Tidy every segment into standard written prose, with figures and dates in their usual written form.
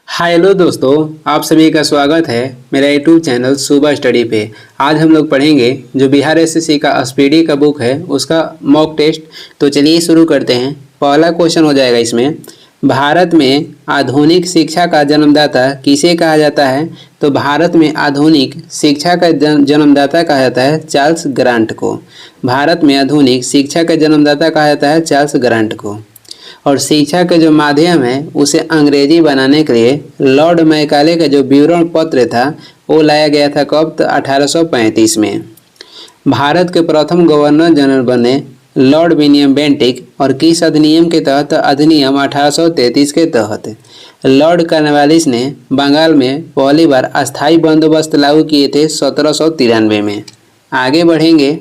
Hello दोस्तों, आप सभी का स्वागत है मेरा यूट्यूब चैनल सुबह स्टडी पे। आज हम लोग पढ़ेंगे जो बिहार एसएससी का स्पीडी का बुक है उसका मॉक टेस्ट। तो चलिए शुरू करते हैं। पहला क्वेश्चन हो जाएगा इसमें, भारत में आधुनिक शिक्षा का जन्मदाता किसे कहा जाता है? तो भारत में आधुनिक शिक्षा का जन्मदाता कहा जाता है चार्ल्स ग्रांट को। भारत में आधुनिक शिक्षा का जन्मदाता कहा जाता है चार्ल्स ग्रांट को। और शिक्षा के जो माध्यम है उसे अंग्रेजी बनाने के लिए लॉर्ड मैकाले का जो विवरण पत्र था वो लाया गया था कब? तो 1835 में। भारत के प्रथम गवर्नर जनरल बने लॉर्ड विलियम बेंटिक। और किस अधिनियम के तहत? तो अधिनियम 1833 के तहत। लॉर्ड कॉर्नवालिस ने बंगाल में पहली बार अस्थायी बंदोबस्त लागू किए थे 1793 में। आगे बढ़ेंगे,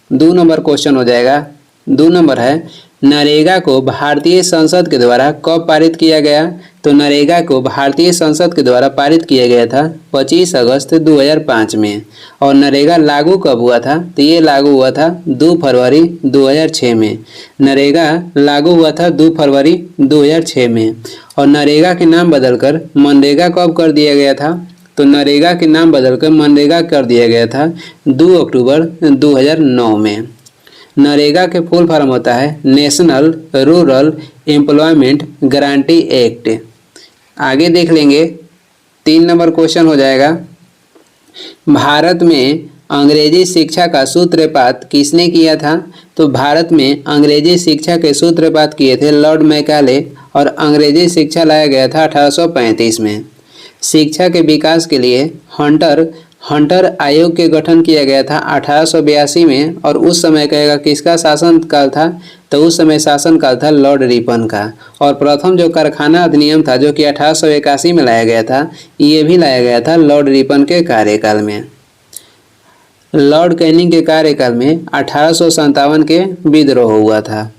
2 नंबर क्वेश्चन हो जाएगा। 2 नंबर है, नरेगा को भारतीय संसद के द्वारा कब पारित किया गया? तो नरेगा को भारतीय संसद के द्वारा पारित किया गया था 25 अगस्त 2005 में। और नरेगा लागू कब हुआ था? तो ये लागू हुआ था 2 फरवरी 2006 में। नरेगा लागू हुआ था 2 फरवरी 2006 में। और नरेगा के नाम बदलकर मनरेगा कब कर दिया गया था? तो नरेगा के नाम बदलकर मनरेगा कर दिया गया था 2 अक्टूबर 2009 में। नरेगा के फुल फॉर्म होता है national rural employment guarantee act. आगे देख लेंगे, 3 नंबर क्वेश्चन हो जाएगा, भारत में अंग्रेजी शिक्षा का सूत्रपात किसने किया था? तो भारत में अंग्रेजी शिक्षा के सूत्रपात किए थे लॉर्ड मैकाले। और अंग्रेजी शिक्षा लाया गया था 1835 में। शिक्षा के विकास के लिए हंटर आयोग के गठन किया गया था 1882 में। और उस समय कहेगा किसका शासन काल था? तो उस समय शासन काल था लॉर्ड रिपन का। और प्रथम जो कारखाना अधिनियम था जो कि 1881 में लाया गया था, ये भी लाया गया था लॉर्ड रिपन के कार्यकाल में। लॉर्ड कैनिंग के कार्यकाल में 1857 के विद्रोह हुआ था।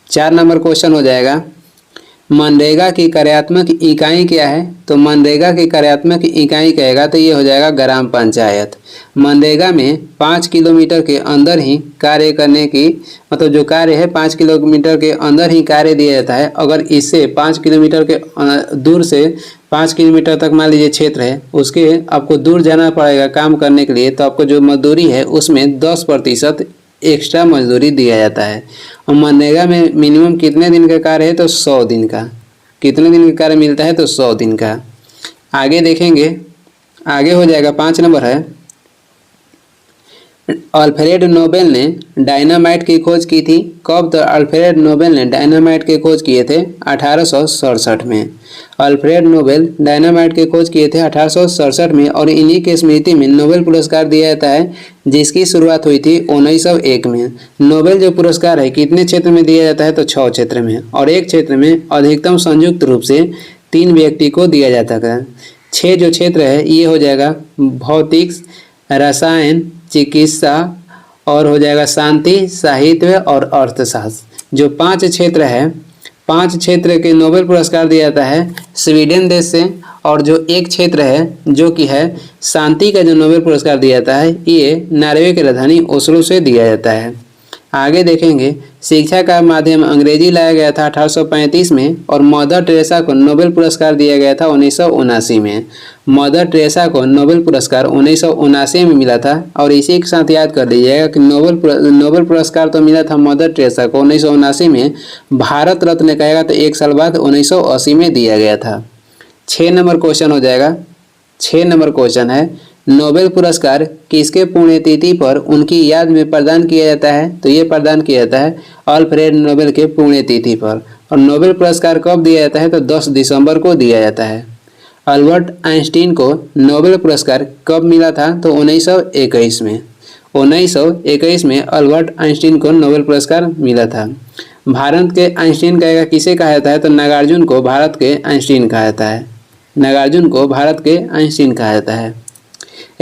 4 नंबर क्वेश्चन हो जाएगा, मनरेगा की कार्यात्मक इकाई क्या है? तो मनरेगा की कार्यात्मक इकाई कहेगा तो ये हो जाएगा ग्राम पंचायत। मनरेगा में 5 किलोमीटर के अंदर ही कार्य करने की, मतलब जो कार्य है 5 किलोमीटर के अंदर ही कार्य दिया जाता है। अगर इससे 5 किलोमीटर के दूर से 5 किलोमीटर तक मान लीजिए क्षेत्र है, उसके आपको दूर जाना पड़ेगा काम करने के लिए, तो आपको जो मजदूरी है उसमें 10% एक्स्ट्रा मजदूरी दिया जाता है। और मनरेगा में मिनिमम कितने दिन का कार्य है? तो 100 दिन का। कितने दिन का कार्य मिलता है? तो 100 दिन का। आगे देखेंगे, आगे हो जाएगा 5 नंबर है, अल्फ्रेड नोबेल ने डायनामाइट की खोज की थी कब? तो अल्फ्रेड नोबेल ने डायनामाइट की खोज किए थे 1867 में। अल्फ्रेड नोबेल डायनामाइट की खोज किए थे 1867 में। और इन्हीं के स्मृति में नोबेल पुरस्कार दिया जाता है जिसकी शुरुआत हुई थी 1901 में। नोबेल जो पुरस्कार है कितने क्षेत्र में दिया जाता है? तो 6 क्षेत्र में। और एक क्षेत्र में अधिकतम संयुक्त रूप से 3 व्यक्ति को दिया जाता है। 6 जो क्षेत्र है ये हो जाएगा भौतिक, रसायन, चिकित्सा, और हो जाएगा शांति, साहित्य और अर्थशास्त्र। जो 5 क्षेत्र है, 5 क्षेत्र के नोबेल पुरस्कार दिया जाता है स्वीडन देश से। और जो एक क्षेत्र है जो कि है शांति का, जो नोबेल पुरस्कार दिया जाता है ये नॉर्वे की राजधानी ओस्लो से दिया जाता है। आगे देखेंगे, शिक्षा का माध्यम अंग्रेजी लाया गया था 1835 में। और मदर टेरेसा को नोबेल पुरस्कार दिया गया था 1979 में। मदर टेरेसा को नोबेल पुरस्कार 1979 में मिला था। और इसी के साथ याद कर लीजिएगा कि नोबेल पुरस्कार तो मिला था मदर टेरेसा को 1979 में। भारत रत्न कहेगा तो 1 साल बाद 1980 में दिया गया था। 6 नंबर क्वेश्चन हो जाएगा। 6 नंबर क्वेश्चन है, नोबेल पुरस्कार किसके पुण्यतिथि पर उनकी याद में प्रदान किया जाता है? तो ये प्रदान किया जाता है अल्फ्रेड नोबेल के पुण्यतिथि पर। और नोबेल पुरस्कार कब दिया जाता है? तो 10 दिसंबर को दिया जाता है। अल्बर्ट आइंस्टीन को नोबेल पुरस्कार कब मिला था? तो 1921 में। 1921 में अल्बर्ट आइंस्टीन को नोबेल पुरस्कार मिला था। भारत के आइंस्टीन कहेगा किसे कहा जाता है? तो नागार्जुन को भारत के आइंस्टीन कहा जाता है। नागार्जुन को भारत के आइंस्टीन कहा जाता है।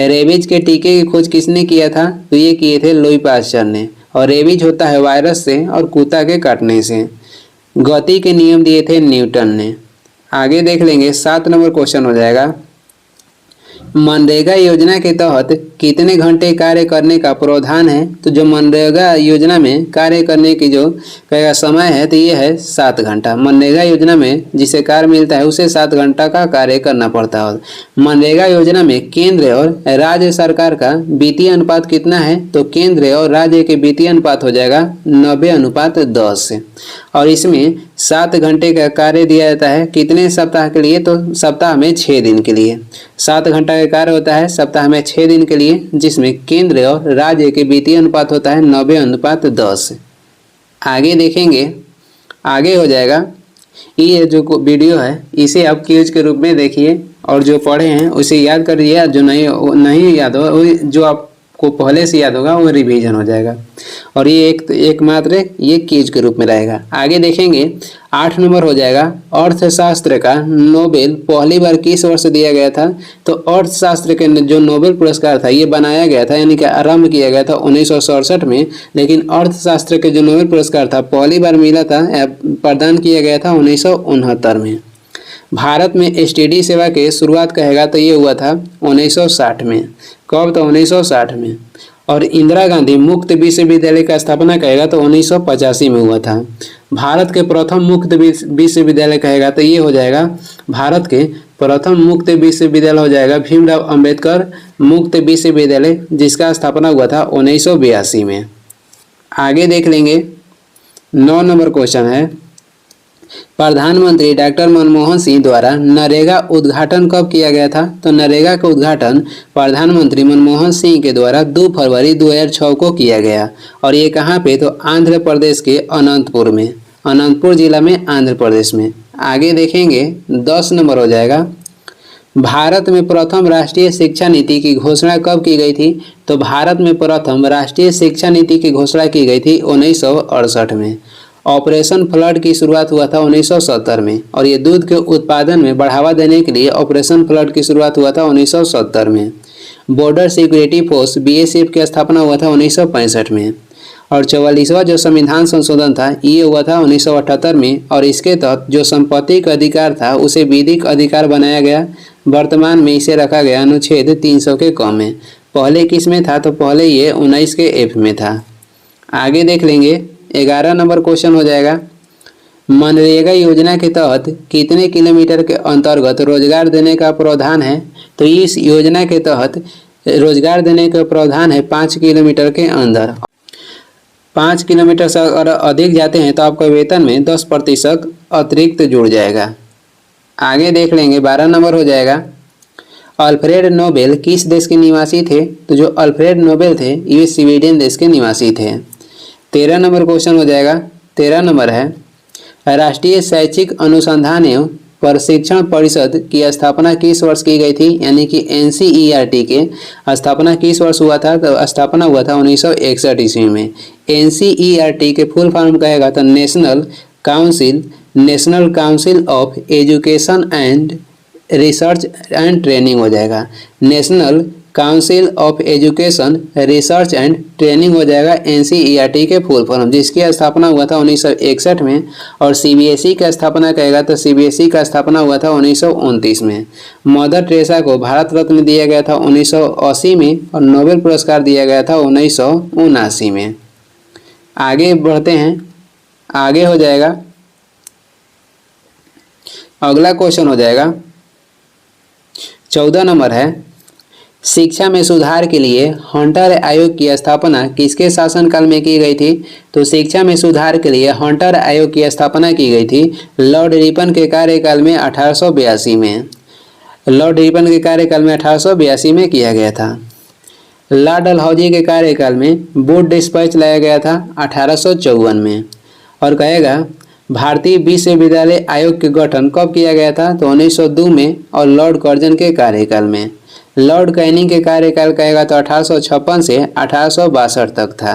रेबीज के टीके की खोज किसने किया था? तो ये किए थे लुई पास्चर ने। और रेबीज होता है वायरस से और कुत्ता के काटने से। गति के नियम दिए थे न्यूटन ने। आगे देख लेंगे, 7 नंबर क्वेश्चन हो जाएगा, मनरेगा योजना के तहत कितने घंटे कार्य करने का प्रावधान है? तो जो मनरेगा योजना में कार्य करने की जो कहेगा समय है तो ये है 7 घंटा। मनरेगा योजना में जिसे कार्य मिलता है उसे 7 घंटा का कार्य करना पड़ता है। मनरेगा योजना में केंद्र और राज्य सरकार का वित्तीय अनुपात कितना है? तो केंद्र और राज्य के वित्तीय अनुपात हो जाएगा 90:10। और इसमें 7 घंटे का कार्य दिया जाता है कितने सप्ताह के लिए? तो सप्ताह में 6 दिन के लिए 7 घंटा का कार्य होता है सप्ताह में 6 दिन के लिए, जिसमें केंद्र और राज्य के वित्तीय अनुपात होता है 90:10। आगे देखेंगे, आगे हो जाएगा ये जो वीडियो है इसे आप क्यूज के रूप में देखिए और जो पढ़े हैं उसे याद करिए, जो नहीं याद हो जो आपको पहले से याद होगा वो रिवीजन हो जाएगा। और ये एकमात्र ये क्यूज के रूप में रहेगा। आगे देखेंगे 8 नंबर हो जाएगा अर्थशास्त्र का नोबेल पहली बार किस वर्ष दिया गया था? तो अर्थशास्त्र के जो नोबेल पुरस्कार था ये बनाया गया था यानी कि आरंभ किया गया था 1967 में, लेकिन अर्थशास्त्र के जो नोबेल पुरस्कार था पहली बार मिला था प्रदान किया गया था 1969 में। भारत में एसटीडी सेवा के शुरुआत कहेगा तो ये हुआ था 1960 में। कब? तो 1960 में। और इंदिरा गांधी मुक्त विश्वविद्यालय का स्थापना कहेगा तो 1985 में हुआ था। भारत के प्रथम मुक्त विश्वविद्यालय कहेगा तो ये हो जाएगा भारत के प्रथम मुक्त विश्वविद्यालय हो जाएगा भीमराव अंबेडकर मुक्त विश्वविद्यालय, जिसका स्थापना हुआ था 1982 में। आगे देख लेंगे 9 नंबर क्वेश्चन है प्रधानमंत्री डॉक्टर मनमोहन सिंह द्वारा नरेगा उद्घाटन कब किया गया था? तो नरेगा का उद्घाटन प्रधानमंत्री मनमोहन सिंह के द्वारा 2 फरवरी 2006 को किया गया। और ये कहाँ पे? तो आंध्र प्रदेश के अनंतपुर में, अनंतपुर जिला में आंध्र प्रदेश में। आगे देखेंगे 10 नंबर हो जाएगा भारत में प्रथम राष्ट्रीय शिक्षा नीति की घोषणा कब की गई थी? तो भारत में प्रथम राष्ट्रीय शिक्षा नीति की घोषणा की गई थी 1968 में। ऑपरेशन फ्लड की शुरुआत हुआ था 1970 में। और ये दूध के उत्पादन में बढ़ावा देने के लिए ऑपरेशन फ्लड की शुरुआत हुआ था 1970 में। बॉर्डर सिक्योरिटी फोर्स बीएसएफ की स्थापना हुआ था 1965 में। और 44वां जो संविधान संशोधन था ये हुआ था 1978 में। और इसके तहत जो संपत्ति का अधिकार था उसे विधिक अधिकार बनाया गया। वर्तमान में इसे रखा गया अनुच्छेद 300 के क में। पहले किस में था? तो पहले ये 19 के एफ में था। आगे देख लेंगे 11 नंबर क्वेश्चन हो जाएगा मनरेगा योजना के तहत कितने किलोमीटर के अंतर्गत रोजगार देने का प्रावधान है? तो इस योजना के तहत रोजगार देने का प्रावधान है 5 किलोमीटर के अंदर। 5 किलोमीटर से अगर अधिक जाते हैं तो आपका वेतन में 10% अतिरिक्त जुड़ जाएगा। आगे देख लेंगे 12 नंबर हो जाएगा अल्फ्रेड नोबेल किस देश के निवासी थे? तो जो अल्फ्रेड नोबेल थे ये स्वीडन देश के निवासी थे। 13 नंबर क्वेश्चन हो जाएगा 13 नंबर है राष्ट्रीय शैक्षिक अनुसंधान एवं प्रशिक्षण परिषद की स्थापना किस वर्ष की गई थी? यानी कि एनसीईआरटी के स्थापना किस वर्ष हुआ था? तो स्थापना हुआ था 1961 ईस्वी में। एनसीईआरटी के फुल फॉर्म कहेगा तो national council of education and research and training हो जाएगा। National council of education research and training हो जाएगा एनसीईआरटी के फुल फॉर्म, जिसकी स्थापना हुआ था 1961 में। और सीबीएसई का स्थापना कहेगा तो सीबीएसई का स्थापना हुआ था 1929 में। मदर टेरेसा को भारत रत्न दिया गया था 1980 में और नोबेल पुरस्कार दिया गया था 1979 में। आगे बढ़ते हैं, आगे हो जाएगा अगला क्वेश्चन हो जाएगा 14 नंबर है शिक्षा में सुधार के लिए हंटर आयोग की स्थापना किसके शासनकाल में की गई थी? तो शिक्षा में सुधार के लिए हंटर आयोग की स्थापना की गई थी लॉर्ड रिपन के कार्यकाल में 1882 में। लॉर्ड रिपन के कार्यकाल में 1882 में किया गया था। लॉर्ड डलहौजी के कार्यकाल में बोर्ड डिस्पैच लाया गया था 1854 में। और कहेगा भारतीय विश्वविद्यालय आयोग के गठन कब किया गया था? तो 1902 में और लॉर्ड कर्जन के कार्यकाल में। लॉर्ड कैनिंग के कार्यकाल कहेगा तो 1856 से 1862 तक था।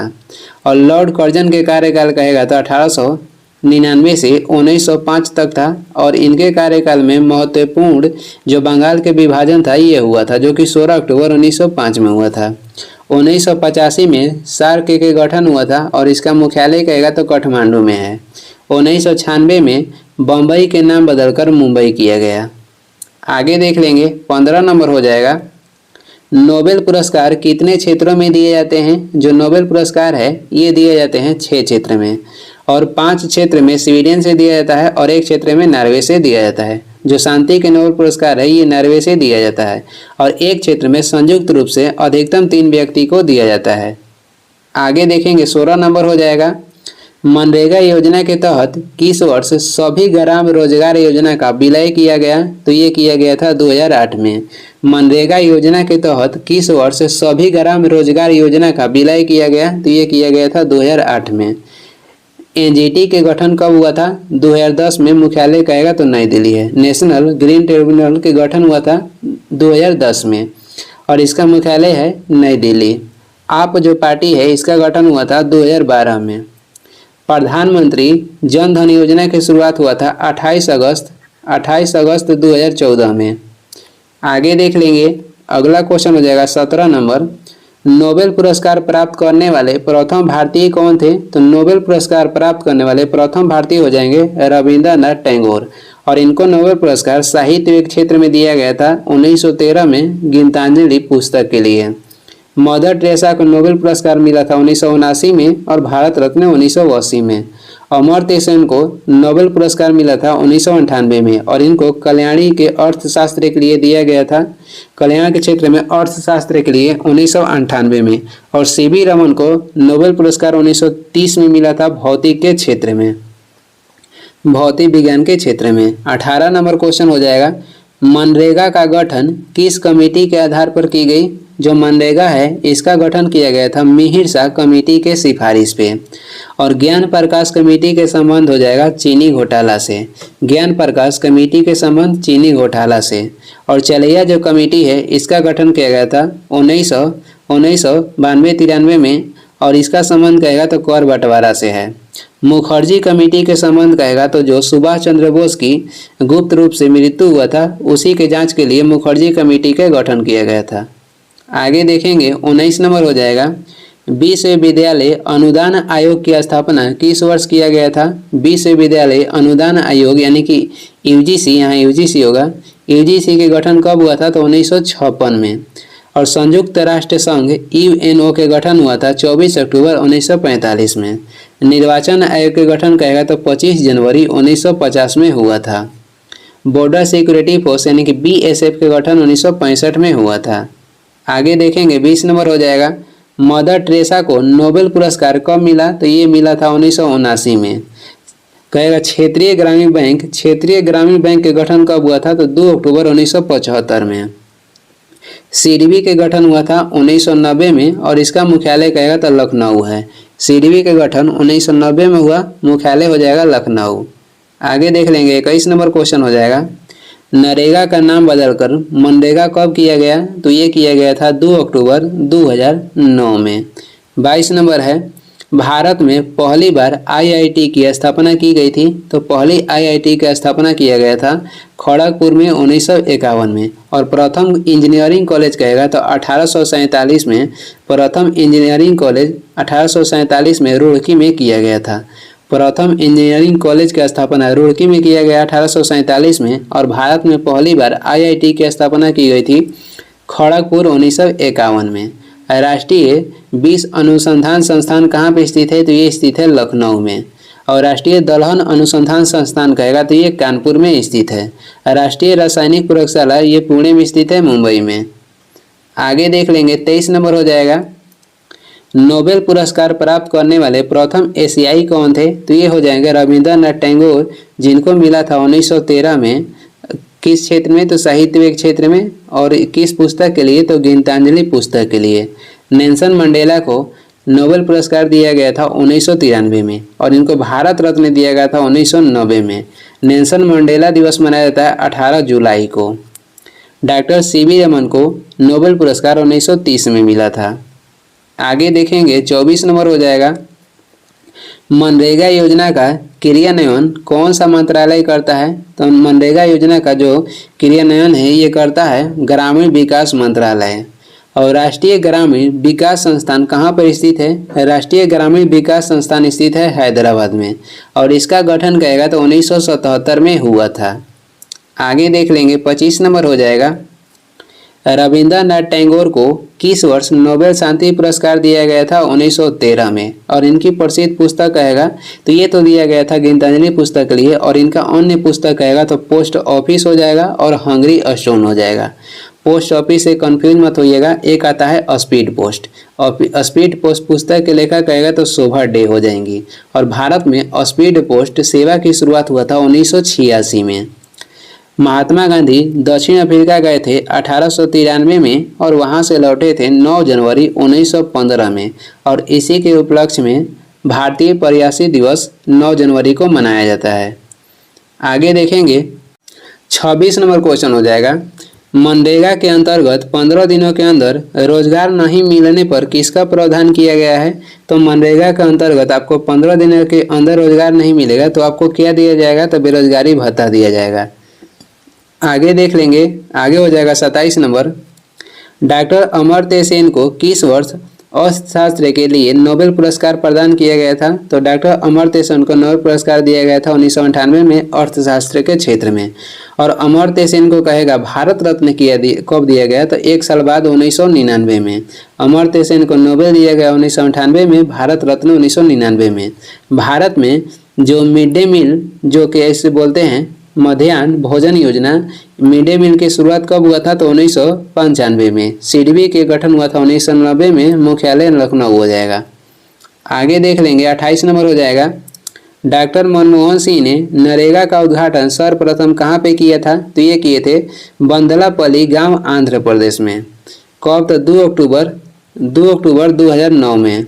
और लॉर्ड कर्जन के कार्यकाल कहेगा तो 1899 से 1905 तक था। और इनके कार्यकाल में महत्वपूर्ण जो बंगाल के विभाजन था ये हुआ था, जो कि 16 अक्टूबर 1905 में हुआ था। 1985 में सार्क के गठन हुआ था और इसका मुख्यालय कहेगा तो काठमांडू में है। 1996 में बम्बई के नाम बदलकर मुंबई किया गया। आगे देख लेंगे 15 नंबर हो जाएगा नोबेल पुरस्कार कितने क्षेत्रों में दिए जाते हैं? जो नोबेल पुरस्कार है ये दिए जाते हैं 6 क्षेत्र में, और 5 क्षेत्र में स्वीडन से दिया जाता है और 1 क्षेत्र में नॉर्वे से दिया जाता है। जो शांति के नोबेल पुरस्कार है ये नॉर्वे से दिया जाता है और 1 क्षेत्र में संयुक्त रूप से अधिकतम 3 व्यक्ति को दिया जाता है। आगे देखेंगे 16 नंबर हो जाएगा, मनरेगा योजना के तहत किस वर्ष सभी ग्राम रोजगार योजना का विलय किया गया? तो ये किया गया था 2008 में। मनरेगा योजना के तहत किस वर्ष सभी ग्राम रोजगार योजना का विलय किया गया? तो ये किया गया था 2008 में। एनजीटी के गठन कब हुआ था? 2010 में। मुख्यालय कहेगा तो नई दिल्ली है। नेशनल ग्रीन ट्रिब्यूनल के गठन हुआ था 2010 में और इसका मुख्यालय है नई दिल्ली। आप जो पार्टी है इसका गठन हुआ था 2012 में। प्रधानमंत्री जन धन योजना की शुरुआत हुआ था 28 अगस्त 2014 में। आगे देख लेंगे, अगला क्वेश्चन हो जाएगा 17 नंबर, नोबेल पुरस्कार प्राप्त करने वाले प्रथम भारतीय कौन थे? तो नोबेल पुरस्कार प्राप्त करने वाले प्रथम भारतीय हो जाएंगे रविंद्रनाथ टैगोर और इनको नोबेल पुरस्कार साहित्य क्षेत्र में दिया गया था 1913 में गीतांजलि पुस्तक के लिए। मदर टेरेसा को नोबेल पुरस्कार मिला था 1979 में और भारत रत्न 1980 में। अमर्त्य सेन को नोबेल पुरस्कार मिला था 1998 में और इनको कल्याणी के अर्थशास्त्र के लिए दिया गया था, कल्याण के क्षेत्र में अर्थशास्त्र के लिए 1998 में। और सीवी रमन को नोबेल पुरस्कार 1930 में मिला था भौतिक के क्षेत्र में, भौतिक विज्ञान के क्षेत्र में। 18 नंबर क्वेश्चन हो जाएगा, मनरेगा का गठन किस कमेटी के आधार पर की गई? जो मनरेगा है इसका गठन किया गया था मिहिर शाह कमेटी के सिफारिश पे। और ज्ञान प्रकाश कमेटी के संबंध हो जाएगा चीनी घोटाला से, ज्ञान प्रकाश कमेटी के संबंध चीनी घोटाला से। और चलैया जो कमेटी है इसका गठन किया गया था 1992-93 में और इसका संबंध कहेगा तो कर बंटवारा से है। मुखर्जी कमेटी के संबंध कहेगा तो जो सुभाष चंद्र बोस की गुप्त रूप से मृत्यु हुआ था उसी के जांच के लिए मुखर्जी कमेटी का गठन किया गया था। आगे देखेंगे 19 नंबर हो जाएगा, विश्वविद्यालय अनुदान आयोग की स्थापना किस वर्ष किया गया था? विश्वविद्यालय अनुदान आयोग यानी कि यूजीसी, यहाँ यूजीसी होगा, यूजीसी के गठन कब हुआ था? तो 1956 में। और संयुक्त राष्ट्र संघ यूएनओ के गठन हुआ था 24 अक्टूबर 1945 में। निर्वाचन आयोग के गठन कहेगा तो 25 जनवरी 1950 में हुआ था। बॉर्डर सिक्योरिटी फोर्स यानी कि बीएसएफ के गठन 1965 में हुआ था। आगे देखेंगे 20 नंबर हो जाएगा, मदर टेरेसा को नोबेल पुरस्कार कब मिला? तो ये मिला था 1979 में। कहेगा क्षेत्रीय ग्रामीण बैंक, क्षेत्रीय ग्रामीण बैंक के गठन कब हुआ था? तो 2 अक्टूबर 1975 में। सीडीबी के गठन हुआ था 1990 में और इसका मुख्यालय कहेगा तो लखनऊ है। सीडीबी के गठन 1990 में हुआ, मुख्यालय हो जाएगा लखनऊ। आगे देख लेंगे 21 नंबर क्वेश्चन हो जाएगा, नरेगा का नाम बदलकर मनरेगा कब किया गया? तो ये किया गया था 2 अक्टूबर 2009 में। 22 नंबर है, भारत में पहली बार आईआईटी की स्थापना की गई थी? तो पहली आईआईटी की स्थापना किया गया था खड़गपुर में 1951 में। और प्रथम इंजीनियरिंग कॉलेज कहेगा तो 1847 में प्रथम इंजीनियरिंग कॉलेज 1847 में रुड़की में किया गया था। प्रथम इंजीनियरिंग कॉलेज की स्थापना रुड़की में किया गया 1847 में और भारत में पहली बार आईआईटी की स्थापना की गई थी खड़गपुर 1951 में। राष्ट्रीय विष अनुसंधान संस्थान कहाँ पे स्थित है? तो ये स्थित है लखनऊ में। और राष्ट्रीय दलहन अनुसंधान संस्थान कहेगा तो ये कानपुर में स्थित है। राष्ट्रीय रासायनिक प्रयोगशाला ये पुणे में स्थित है, मुंबई में। आगे देख लेंगे 23 नंबर हो जाएगा, नोबेल पुरस्कार प्राप्त करने वाले प्रथम एशियाई कौन थे? तो ये हो जाएंगे रविंद्रनाथ टैगोर, जिनको मिला था 1913 में। किस क्षेत्र में? तो साहित्य के क्षेत्र में। और किस पुस्तक के लिए? तो गीतांजलि पुस्तक के लिए। नेल्सन मंडेला को नोबेल पुरस्कार दिया गया था 1993 में और इनको भारत रत्न दिया गया था 1990 में। नेल्सन मंडेला दिवस मनाया जाता है 18 जुलाई को। डॉक्टर सीवी रमन को नोबेल पुरस्कार 1930 में मिला था। आगे देखेंगे 24 नंबर हो जाएगा, मनरेगा योजना का क्रियान्वयन कौन सा मंत्रालय करता है? तो मनरेगा योजना का जो क्रियान्वयन है ये करता है ग्रामीण विकास मंत्रालय। और राष्ट्रीय ग्रामीण विकास संस्थान कहाँ पर स्थित है? राष्ट्रीय ग्रामीण विकास संस्थान स्थित है हैदराबाद में और इसका गठन कहेगा तो 1977 में हुआ था। आगे देख लेंगे 25 नंबर हो जाएगा, रविंद्रनाथ टैगोर को किस वर्ष नोबेल शांति पुरस्कार दिया गया था? 1913 में। और इनकी प्रसिद्ध पुस्तक कहेगा तो ये तो दिया गया था गीतांजलि पुस्तक के लिए, और इनका अन्य पुस्तक कहेगा तो पोस्ट ऑफिस हो जाएगा और हंगरी स्टोन हो जाएगा। पोस्ट ऑफिस से कंफ्यूज मत होइएगा, एक आता है स्पीड पोस्ट, और स्पीड पोस्ट पुस्तक के लेखक कहेगा तो शोभा डे हो जाएंगी। और भारत में स्पीड पोस्ट सेवा की शुरुआत हुआ था 1986 में। महात्मा गांधी दक्षिण अफ्रीका गए थे 1893 में और वहां से लौटे थे 9 जनवरी 1915 में, और इसी के उपलक्ष्य में भारतीय प्रवासी दिवस 9 जनवरी को मनाया जाता है। आगे देखेंगे 26 नंबर क्वेश्चन हो जाएगा, मनरेगा के अंतर्गत 15 दिनों के अंदर रोजगार नहीं मिलने पर किसका प्रावधान किया गया है? तो मनरेगा के अंतर्गत आपको 15 दिनों के अंदर रोजगार नहीं मिलेगा तो आपको क्या दिया जाएगा? तो बेरोजगारी भत्ता दिया जाएगा। आगे देख लेंगे, आगे हो जाएगा 27 नंबर, डॉक्टर अमर्त्य सेन को किस वर्ष अर्थशास्त्र के लिए नोबेल पुरस्कार प्रदान किया गया था? तो डॉक्टर अमर्त्य सेन को नोबेल पुरस्कार दिया गया था 1998 में अर्थशास्त्र के क्षेत्र में। और अमर्त्य सेन को कहेगा भारत रत्न कब दिया गया? तो 1 साल बाद 1999 में। अमर्त्य सेन को नोबेल दिया गया 1998 में, भारत रत्न 1999 में। भारत में जो मिड डे मील जो कि ऐसे बोलते हैं मध्याह्न भोजन योजना, मिड डे मील की शुरुआत कब हुआ था? तो 1995 में। सिडबी के गठन हुआ था 1990 में, मुख्यालय लखनऊ हो जाएगा। आगे देख लेंगे 28 नंबर हो जाएगा, डॉक्टर मनमोहन सिंह ने नरेगा का उद्घाटन सर्वप्रथम कहाँ पे किया था? तो ये किए थे बंदलापल्ली गांव आंध्र प्रदेश में। कब? तो 2 अक्टूबर 2009 में।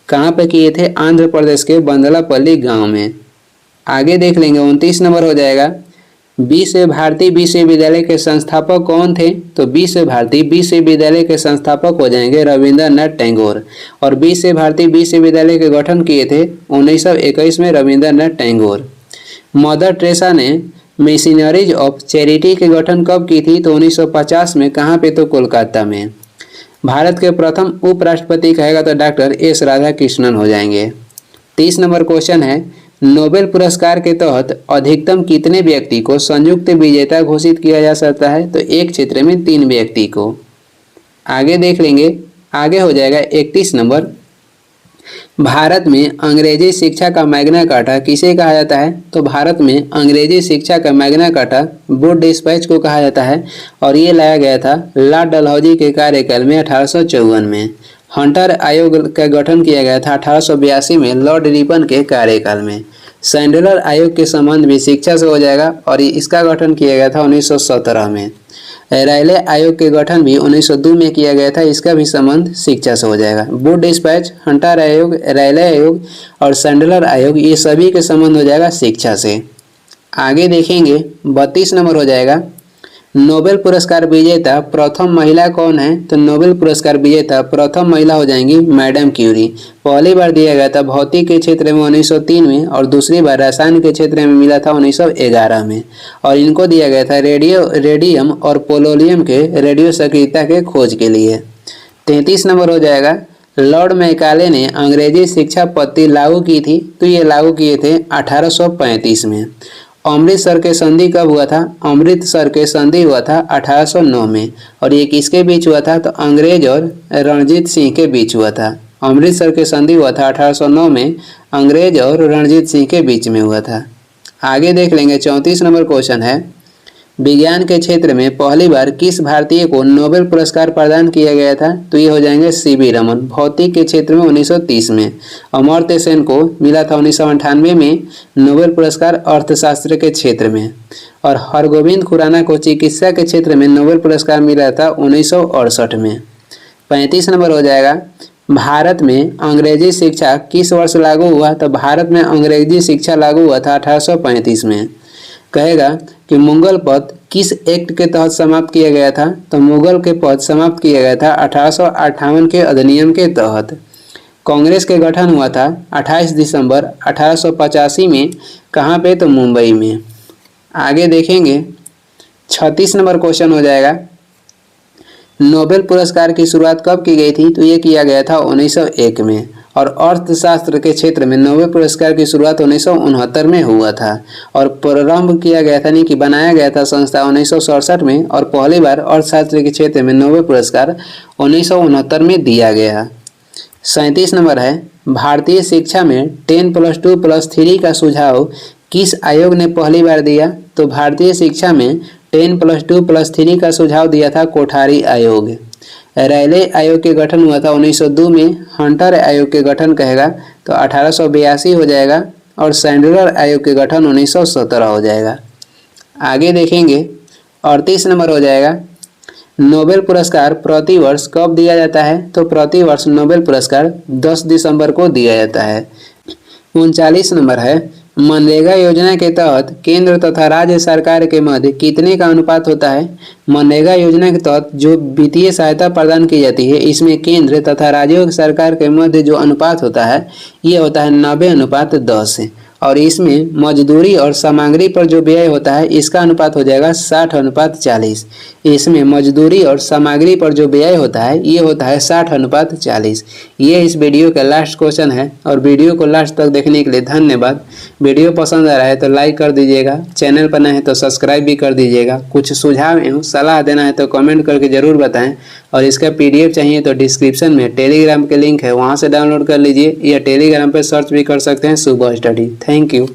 कहाँ पे किए थे? आंध्र प्रदेश के बंदलापल्ली गांव में। आगे देख लेंगे 29 नंबर हो जाएगा, विश्व भारती विश्वविद्यालय के संस्थापक कौन थे? तो विश्व भारती विश्वविद्यालय के संस्थापक हो जाएंगे रविंद्रनाथ टैगोर। और विश्व भारती विश्वविद्यालय के गठन किए थे 1921 में रविंद्रनाथ टैगोर। मदर टेरेसा ने मिशनरीज ऑफ चैरिटी के गठन कब की थी? तो 1950 में। कहाँ पे? तो कोलकाता में। भारत के प्रथम उपराष्ट्रपति कहेगा तो डॉक्टर एस राधाकृष्णन हो जाएंगे। 30 नंबर क्वेश्चन है, नोबेल पुरस्कार के तहत अधिकतम कितने व्यक्ति को संयुक्त विजेता घोषित किया जा सकता है? तो एक क्षेत्र में 3 व्यक्ति को। आगे देख लेंगे, आगे हो जाएगा 31 नंबर, भारत में अंग्रेजी शिक्षा का मैग्ना कार्टा किसे कहा जाता है? तो भारत में अंग्रेजी शिक्षा का मैग्ना कार्टा वुड डिस्पैच को कहा जाता है, और ये लाया गया था लॉर्ड डलहौजी के कार्यकाल में 1854 में। हंटर आयोग का गठन किया गया था 1882 में लॉर्ड रिपन के कार्यकाल में। सैंडलर आयोग के संबंध भी शिक्षा से हो जाएगा, और इसका गठन किया गया था 1917 में। रायले आयोग के गठन भी 1902 में किया गया था, इसका भी संबंध शिक्षा से हो जाएगा। वुड डिस्पैच, हंटर आयोग, रायले आयोग और सैंडलर आयोग, ये सभी के संबंध हो जाएगा शिक्षा से। आगे देखेंगे 32 नंबर हो जाएगा, नोबेल पुरस्कार विजेता प्रथम महिला कौन है? तो नोबेल पुरस्कार विजेता प्रथम महिला हो जाएंगी मैडम क्यूरी। पहली बार दिया गया था भौतिक के क्षेत्र में 1903 में, और दूसरी बार रसायन के क्षेत्र में मिला था 1911 में। और इनको दिया गया था रेडियम और पोलोनियम के रेडियो सक्रियता के खोज के लिए। 33 नंबर हो जाएगा, लॉर्ड मैकाले ने अंग्रेजी शिक्षा पद्धति लागू की थी, तो ये लागू किए थे 1835 में। अमृतसर के संधि कब हुआ था? अमृतसर के संधि हुआ था 1809 में, और ये किसके बीच हुआ था? तो अंग्रेज और रणजीत सिंह के बीच हुआ था। अमृतसर के संधि हुआ था 1809 में, अंग्रेज और रणजीत सिंह के बीच में हुआ था। आगे देख लेंगे 34 नंबर क्वेश्चन है, विज्ञान के क्षेत्र में पहली बार किस भारतीय को नोबेल पुरस्कार प्रदान किया गया था? तो ये हो जाएंगे सीवी रमन। भौतिक के क्षेत्र में 1930 में। अमर्त्य सेन को मिला था 1998 में नोबेल पुरस्कार अर्थशास्त्र के क्षेत्र में। और हरगोविंद खुराना को चिकित्सा के क्षेत्र में नोबेल पुरस्कार मिला था 1968 में। 35 नंबर हो जाएगा, भारत में अंग्रेजी शिक्षा किस वर्ष लागू हुआ? तो भारत में अंग्रेजी शिक्षा लागू हुआ था 1835 में। कहेगा कि मुगल पद किस एक्ट के तहत समाप्त किया गया था? तो मुगल के पद समाप्त किया गया था 1858 के अधिनियम के तहत। कांग्रेस के गठन हुआ था 28 दिसंबर 1885 में। कहाँ पे? तो मुंबई में। आगे देखेंगे 36 नंबर क्वेश्चन हो जाएगा, नोबेल पुरस्कार की शुरुआत कब की गई थी? तो ये किया गया था 1901 में। और अर्थशास्त्र के क्षेत्र में नोबेल पुरस्कार की शुरुआत 1969 में हुआ था और प्रारंभ किया गया था नहीं कि बनाया गया था संस्था 1967 में और पहली बार अर्थशास्त्र के क्षेत्र में नोबेल पुरस्कार 1969 में दिया गया। 37 नंबर है, भारतीय शिक्षा में 10+2+3 का सुझाव किस आयोग ने पहली बार दिया? तो भारतीय शिक्षा में 10+2+3 का सुझाव दिया था कोठारी आयोग। रैले आयोग के गठन हुआ था 1902 में, हंटर आयोग के गठन कहेगा तो 1882 हो जाएगा और सैंडलर आयोग के गठन 1917 हो जाएगा। आगे देखेंगे 38 नंबर हो जाएगा, नोबेल पुरस्कार प्रतिवर्ष कब दिया जाता है? तो प्रतिवर्ष नोबेल पुरस्कार 10 दिसंबर को दिया जाता है। 39 नंबर है, मनरेगा योजना के तहत केंद्र तथा राज्य सरकार के मध्य कितने का अनुपात होता है? मनरेगा योजना के तहत जो वित्तीय सहायता प्रदान की जाती है इसमें केंद्र तथा राज्यों सरकार के मध्य जो अनुपात होता है ये होता है 90:10 और इसमें मजदूरी और सामग्री पर जो व्यय होता है इसका अनुपात हो जाएगा 60:40। इसमें मजदूरी और सामग्री पर जो व्यय होता है ये होता है 60:40। ये इस वीडियो का लास्ट क्वेश्चन है और वीडियो को लास्ट तक देखने के लिए धन्यवाद। वीडियो पसंद आ रहा है तो लाइक कर दीजिएगा, चैनल पर नए हैं तो सब्सक्राइब भी कर दीजिएगा। कुछ सुझाव एवं सलाह देना है तो कमेंट करके ज़रूर बताएं और इसका PDF चाहिए तो डिस्क्रिप्शन में टेलीग्राम के लिंक है, वहाँ से डाउनलोड कर लीजिए या टेलीग्राम पर सर्च भी कर सकते हैं सुबह स्टडी। Thank you.